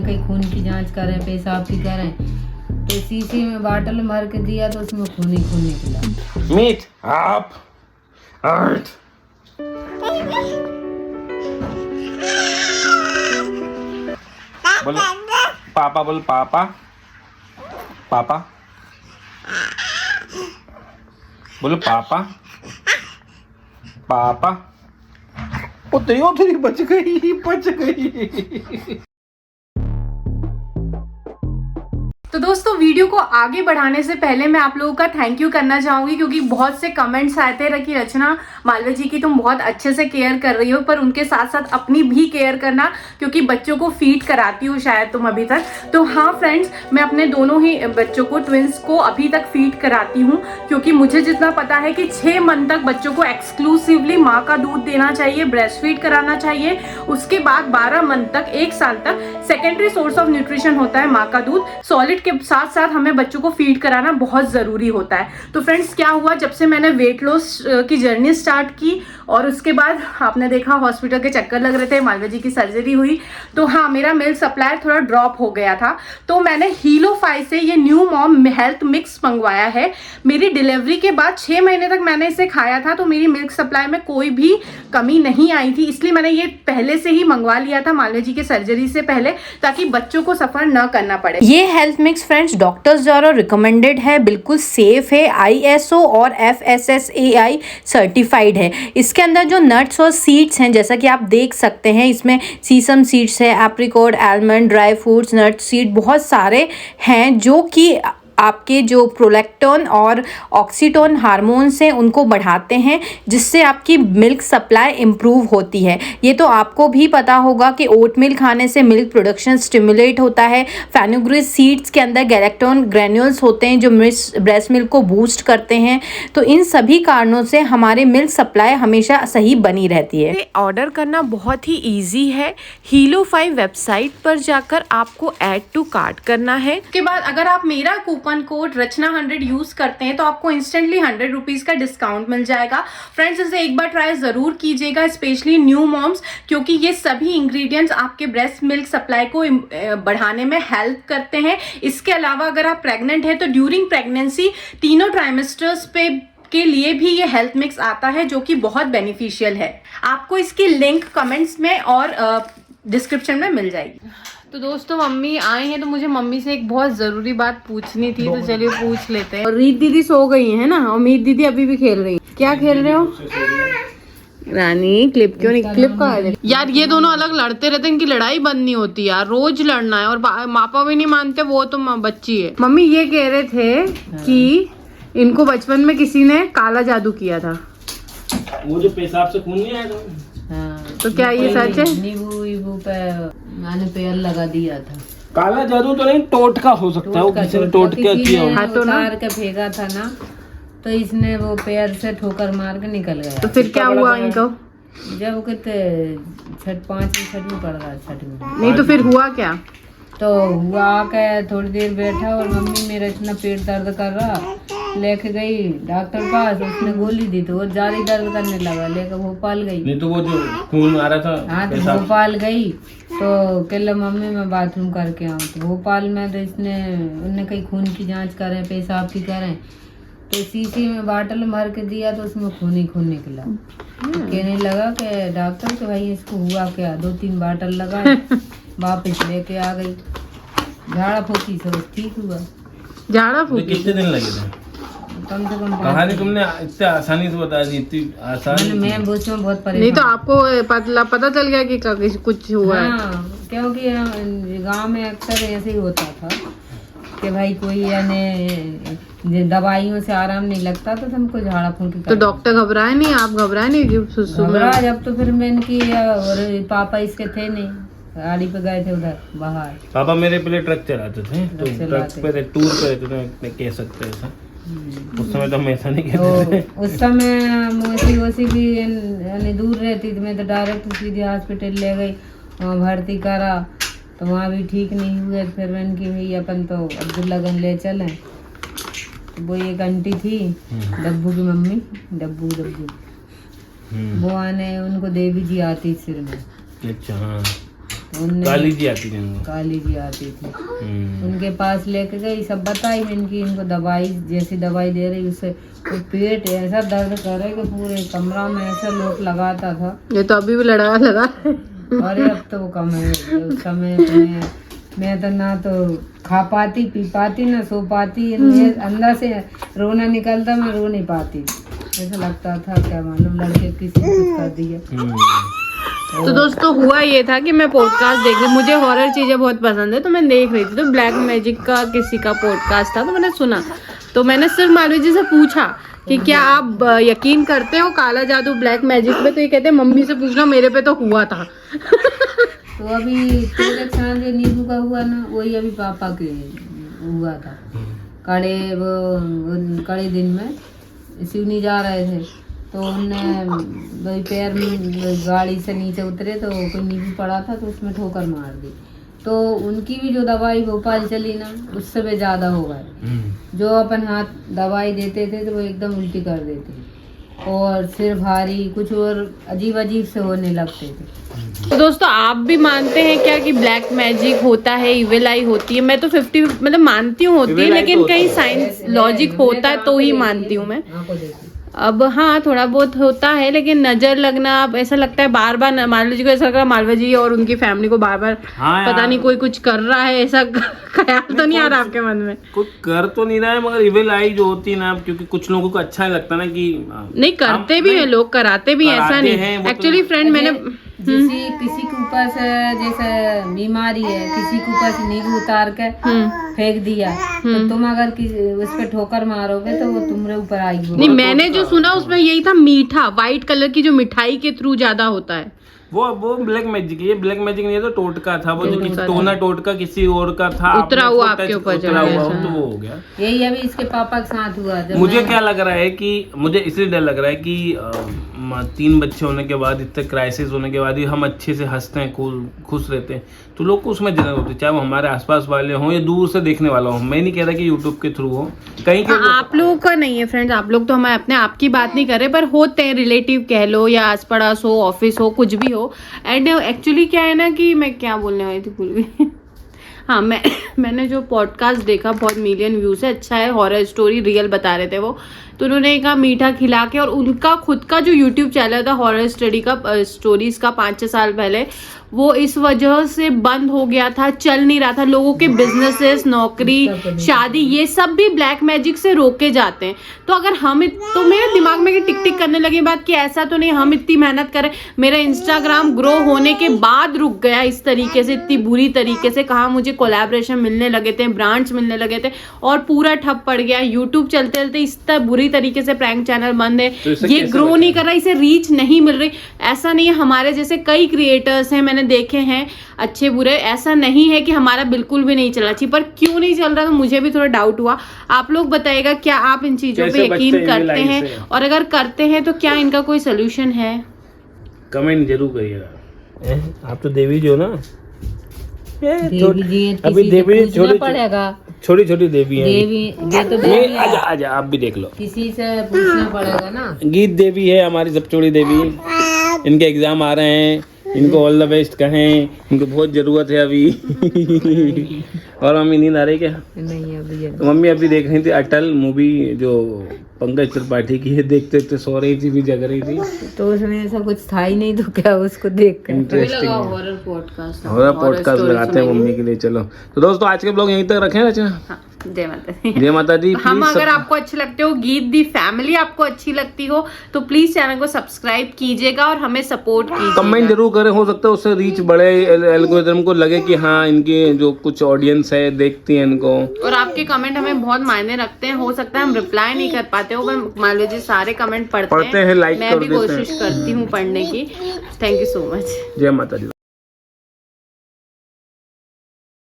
कहीं खून की जांच करें, पेशाब की करें, तो शीशी में बाटल में भर के दिया तो उसमें खून ही खून निकला। मीट आप अर्थ बोलो पापा, बोलो पापा, पापा बोलो पापा, पापा। उतरी बच गई। तो दोस्तों वीडियो को आगे बढ़ाने से पहले मैं आप लोगों का थैंक यू करना चाहूंगी, क्योंकि बहुत से कमेंट्स आए थे कि रचना मालवीय जी की तुम बहुत अच्छे से केयर कर रही हो, पर उनके साथ साथ अपनी भी केयर करना, क्योंककि बच्चों को फीड कराती हो शायद तुम अभी तक। तो हाँ फ्रेंड्स, मैं अपने दोनों ही बच्चों को, ट्विंस को अभी तक फीड कराती हूँ, क्योंकि मुझे जितना पता है कि 6 मंथ तक बच्चों को एक्सक्लूसिवली माँ का दूध देना चाहिए, ब्रेस्ट फीड कराना चाहिए। उसके बाद 12 मंथ तक, 1 साल तक सेकेंडरी सोर्स ऑफ न्यूट्रिशन होता है माँ का दूध। सॉलिड के साथ साथ हमें बच्चों को फीड कराना बहुत जरूरी होता है। तो फ्रेंड्स क्या हुआ, जब से मैंने वेट लॉस की जर्नी स्टार्ट की और उसके बाद आपने देखा हॉस्पिटल के चक्कर लग रहे थे, मालवीय जी की सर्जरी हुई, तो हाँ मेरा मिल्क सप्लाई थोड़ा ड्रॉप हो गया था। तो मैंने हीलो5 से ये न्यू मॉम हेल्थ मिक्स मंगवाया है। मेरी डिलीवरी के बाद 6 महीने तक मैंने इसे खाया था, तो मेरी मिल्क सप्लाई में कोई भी कमी नहीं आई थी, इसलिए मैंने ये पहले से ही मंगवा लिया था मालवीय जी की सर्जरी से पहले, ताकि बच्चों को सफर न करना पड़े। ये हेल्थ मिक्स फ्रेंड्स डॉक्टर्स द्वारा रिकमेंडेड है, बिल्कुल सेफ है, ISO और FSSAI सर्टिफाइड है। इसके अंदर जो नट्स और सीड्स हैं, जैसा कि आप देख सकते हैं, इसमें सीसम सीड्स है, एप्रिकॉट, आलमंड, ड्राई फ्रूट्स, नट सीड, बहुत सारे हैं जो कि आपके जो प्रोलैक्टिन और ऑक्सीटोन हार्मोन्स हैं उनको बढ़ाते हैं, जिससे आपकी मिल्क सप्लाई इम्प्रूव होती है। ये तो आपको भी पता होगा कि ओट मिल्क खाने से मिल्क प्रोडक्शन स्टिमुलेट होता है। फेनुग्रीक सीड्स के अंदर गैलेक्टोन ग्रैन्यूल्स होते हैं जो ब्रेस्ट मिल्क को बूस्ट करते हैं। तो इन सभी कारणों से हमारे मिल्क सप्लाई हमेशा सही बनी रहती है। ऑर्डर करना बहुत ही ईजी है। हीलो5 वेबसाइट पर जाकर आपको ऐड टू कार्ट करना है। उसके बाद अगर आप मेरा कूपन कोड रचना 100 यूज करते हैं तो आपको इंस्टेंटली 100 रुपीज का डिस्काउंट मिल जाएगा। फ्रेंड्स इसे एक बार ट्राई जरूर कीजिएगा, स्पेशली न्यू मॉम्स, क्योंकि ये सभी इंग्रेडिएंट्स आपके ब्रेस्ट मिल्क सप्लाई को बढ़ाने में हेल्प करते हैं। इसके अलावा अगर आप प्रेग्नेंट है तो ड्यूरिंग प्रेगनेंसी तीनों ट्राइमेस्टर्स पे के लिए भी ये हेल्थ मिक्स आता है, जो कि बहुत बेनिफिशियल है। आपको इसकी लिंक कमेंट्स में और डिस्क्रिप्शन में मिल जाएगी। तो दोस्तों मम्मी आए हैं, तो मुझे मम्मी से एक बहुत जरूरी बात पूछनी थी, तो चलिए पूछ लेते हैं। और रीत दीदी सो गई है ना, अमित दीदी अभी भी खेल रही है। क्या खेल रहे हो रानी? क्लिप क्यों नहीं? क्लिप कहाँ है यार? ये दोनों अलग लड़ते रहते हैं, इनकी लड़ाई बंद नहीं होती यार, रोज लड़ना है। और पापा भी नहीं मानते, वो तो बच्ची है। मम्मी ये कह रहे थे कि इनको बचपन में किसी ने काला जादू किया था, वो जो पेशाब से खून नहीं आया था। हाँ, तो क्या ये सच है? नींबू पे मैंने पेड़ लगा दिया था। काला जादू तो नहीं, टोटका हो सकता है, वो किसी ने टोटका किया हो। तो उतार के फेंका था ना, तो इसने वो पैर से ठोकर मार के निकल गया। तो फिर क्या हुआ इनको? जब कहते 5वीं 6वीं पढ़ रहा, 6वीं। नहीं तो फिर हुआ क्या? तो हुआ के थोड़ी देर बैठा और मम्मी मेरा इतना पेट दर्द कर रहा, लेके गई डॉक्टर पास, उसने गोली दी तो वो ज्यादा दर्द करने लगा, लेकर भोपाल गई। नहीं तो वो जो खून आ रहा था। हाँ तो भोपाल गई तो कह मम्मी मैं बाथरूम करके आऊँ, तो भोपाल में तो उनने कहीं खून की जांच करें, पेशाब की करें, तो शीशी में बाटल में भर के दिया तो उसमें खून ही खून निकला। तो कहने लगा कि डॉक्टर कि भाई इसको हुआ क्या? 2-3 बाटल लगाए, वापस लेके आ गई, झाड़ा फूकी सब ठीक हुआ। झाड़ा फूकी? कितने दिन लगे थे? कम से कम कहानी तुमने इतने आसानी से बता दी, इतनी आसानी। मैं उसमें बहुत परेशान। नहीं तो आपको पता चल गया कि कुछ हुआ है? हाँ, क्योंकि गांव में अक्सर ऐसे ही होता था कि भाई कोई यानी दवाइयों से आराम नहीं लगता तो हमको झाड़ा फूंकी। तो डॉक्टर घबराए नहीं? आप घबराए नहीं? घबरा जब तो फिर मैंने की, और पापा इसके थे नहीं, गाड़ी पे गए थे उधर बाहर। पापा मेरे पहले ट्रक चलाते थे, तो ट्रक पे टूर पे रहते थे, कह सकते हैं ऐसा। उस समय तो हम ऐसा नहीं कहते थे। उस समय मौसी भी यानी दूर रहती थी, मैं तो डायरेक्ट सीधे हॉस्पिटल ले गई, वहाँ भर्ती करा, तो वहाँ भी ठीक नहीं हुए। फिर मैंने की भाई अपन तो अब्दुल्लागंज ले चले। तो वो एक आंटी थी, डब्बू की मम्मी, डब्बू वो आने, उनको देवी जी आती सिर में। अच्छा हाँ। उनने काली जी आती थी उनको। काली जी आती थी, उनके पास लेके गई, सब बताई मैं इनको दवाई, जैसी दवाई दे रही उससे वो पेट ऐसा दर्द करे कि पूरे कमरा में ऐसा लोट लगाता था। ये तो अभी भी लगा अरे अब तो वो कम है, उस समय मैं तो ना तो खा पाती, पी पाती, ना सो पाती, अंदर से रोना निकलता, मैं रो नहीं पाती, ऐसा लगता था क्या मालूम लड़के किसी ने कुछ कर दिया। तो दोस्तों हुआ ये था कि मैं पॉडकास्ट देख रही, मुझे हॉरर चीजें बहुत पसंद है, तो मैं देख रही थी, तो ब्लैक मैजिक का किसी का पॉडकास्ट था, तो मैंने सुना, तो मैंने सिर्फ मालवी जी से पूछा कि क्या आप यकीन करते हो काला जादू ब्लैक मैजिक पे, तो ये कहते हैं मम्मी से पूछना, मेरे पे तो हुआ था। तो अभी जो नींबू का हुआ ना, वही अभी पापा के हुआ था। कड़े दिन में सिवनी जा रहे थे, तो उनने वही पैर में गाड़ी से नीचे उतरे तो कोई नींबू पड़ा था, तो उसमें ठोकर मार दी। तो उनकी भी जो दवाई भोपाल चली ना, उससे भी ज्यादा हो गए। जो अपन हाथ दवाई देते थे तो वो एकदम उल्टी कर देते और सिर भारी, कुछ और अजीब अजीब से होने लगते थे। तो दोस्तों आप भी मानते हैं क्या कि ब्लैक मैजिक होता है, इविल आई होती है? मैं तो 50 मतलब मानती हूँ होती है, लेकिन कहीं साइंस लॉजिक होता है तो ही मानती हूँ मैं। अब हाँ थोड़ा बहुत होता है, लेकिन नजर लगना, अब ऐसा लगता है बार बार मालवी जी को ऐसा लग रहा है मालवा जी और उनकी फैमिली को बार बार पता नहीं कोई कुछ कर रहा है, ऐसा ख्याल तो नहीं आ रहा आपके मन में? कुछ कर तो नहीं रहा है, मगर इविल आई जो होती है ना, क्योंकि कुछ लोगों को अच्छा लगता है ना कि नहीं करते भी हैं लोग, कराते भी, ऐसा नहीं। एक्चुअली फ्रेंड मैंने किसी के ऊपर से जैसे बीमारी है, किसी के ऊपर से नींबू उतार के फेंक दिया, तो तुम अगर उस पे ठोकर मारोगे तो वो तुम्हारे ऊपर आएगी। नहीं, मैंने जो सुना उसमें यही था, मीठा व्हाइट कलर की जो मिठाई के थ्रू ज्यादा होता है, वो ब्लैक मैजिक, ये ब्लैक मैजिक नहीं है, तो टोटका था वो, जो टोना टोटका किसी और का था, उतरा हुआ आपके ऊपर, उतरा हुआ तो वो हो गया। यही अभी इसके पापा के साथ हुआ। मुझे क्या लग रहा है कि मुझे इसलिए डर लग रहा है कि 3 बच्चे होने के बाद, इतने क्राइसिस होने के बाद ही हम अच्छे से हंसते हैं, खुश रहते हैं, तो लोग को उसमें जलन होती है, चाहे वो हमारे आसपास वाले हों या दूर से देखने वाला हो। मैं नहीं कह रहा कि यूट्यूब के थ्रू हो, कहीं के आप लोगों का नहीं है फ्रेंड्स, आप लोग तो हमें अपने आप की बात नहीं कर रहे, पर होते हैं, रिलेटिव कह लो या आस पड़ोस हो, ऑफिस हो, कुछ भी हो। एंड एक्चुअली क्या है ना कि मैं क्या बोलने वाली थी भूल गई। हाँ, मैंने जो पॉडकास्ट देखा, बहुत मिलियन व्यूज है, अच्छा है, हॉरर स्टोरी रियल बता रहे थे वो, तो उन्होंने कहा मीठा खिला के, और उनका खुद का जो यूट्यूब चैनल था हॉरर स्टोरीज का 5-6 साल पहले, वो इस वजह से बंद हो गया था, चल नहीं रहा था। लोगों के बिजनेसेस, नौकरी, शादी, ये सब भी ब्लैक मैजिक से रोके जाते हैं। तो अगर हम तो मेरे दिमाग में टिक टिक करने लगी बात कि ऐसा तो नहीं, हम इतनी मेहनत करें, मेरा इंस्टाग्राम ग्रो होने के बाद रुक गया इस तरीके से, इतनी बुरी तरीके से। कहाँ मुझे कोलैबोरेशन मिलने लगे थे, ब्रांड्स मिलने लगे थे, और पूरा ठप पड़ गया। यूट्यूब चलते चलते इस तरह बुरी तरीके से प्रैंक चैनल बंद है, तो ये ग्रो नहीं कर रहा, इसे रीच नहीं मिल रही। ऐसा नहीं है, हमारे जैसे कई क्रिएटर्स हैं, मैंने देखे हैं अच्छे बुरे, ऐसा नहीं है कि हमारा बिल्कुल भी नहीं चलना चाहिए। पर क्यों नहीं चल रहा, तो मुझे भी थोड़ा डाउट हुआ। आप लोग बताइएगा, क्या आप इन चीजों पे यकीन करते हैं, और अगर करते हैं तो क्या इनका कोई सोल्यूशन है? कमेंट जरूर करिएगा। आप तो देवी जो ना, अभी देवी छोटी छोटी देवी है, ये तो देवी है। आजा आप भी देख लो, किसी से पूछना पड़ेगा ना। गीत देवी है हमारी सबसे बड़ी देवी। इनके एग्जाम आ रहे हैं, इनको ऑल द बेस्ट कहें, इनको बहुत जरूरत है अभी। और मम्मी नींद आ रही क्या? नहीं अभी तो मम्मी अभी देख रही थी अटल मूवी, जो पंकज त्रिपाठी की है, देखते देखते सो रही थी, भी जग रही थी, तो उसमें ऐसा कुछ था ही नहीं, तो क्या उसको देख कर इंटरेस्टिंग हॉरर पॉडकास्ट लगाते हैं मम्मी के लिए। चलो तो दोस्तों आज के ब्लॉग यहीं तक रखें। अच्छा, जय माता दी। जय माता दी। हम अगर आपको अच्छे लगते हो, गीत दी फैमिली आपको अच्छी लगती हो, तो प्लीज चैनल को सब्सक्राइब कीजिएगा और हमें सपोर्ट कीजिएगा। कमेंट जरूर करें, हो सकता है उससे रीच बढ़े, एल्गोरिथम को लगे कि हाँ इनकी जो कुछ ऑडियंस है देखती है इनको। और आपके कमेंट हमें बहुत मायने रखते हैं। हो सकता है हम रिप्लाई नहीं कर पाते हो, पर मान लीजिए सारे कमेंट पढ़ते हैं, लाइक मैं भी कोशिश करती हूँ पढ़ने की। Thank you so much. जय माता दी।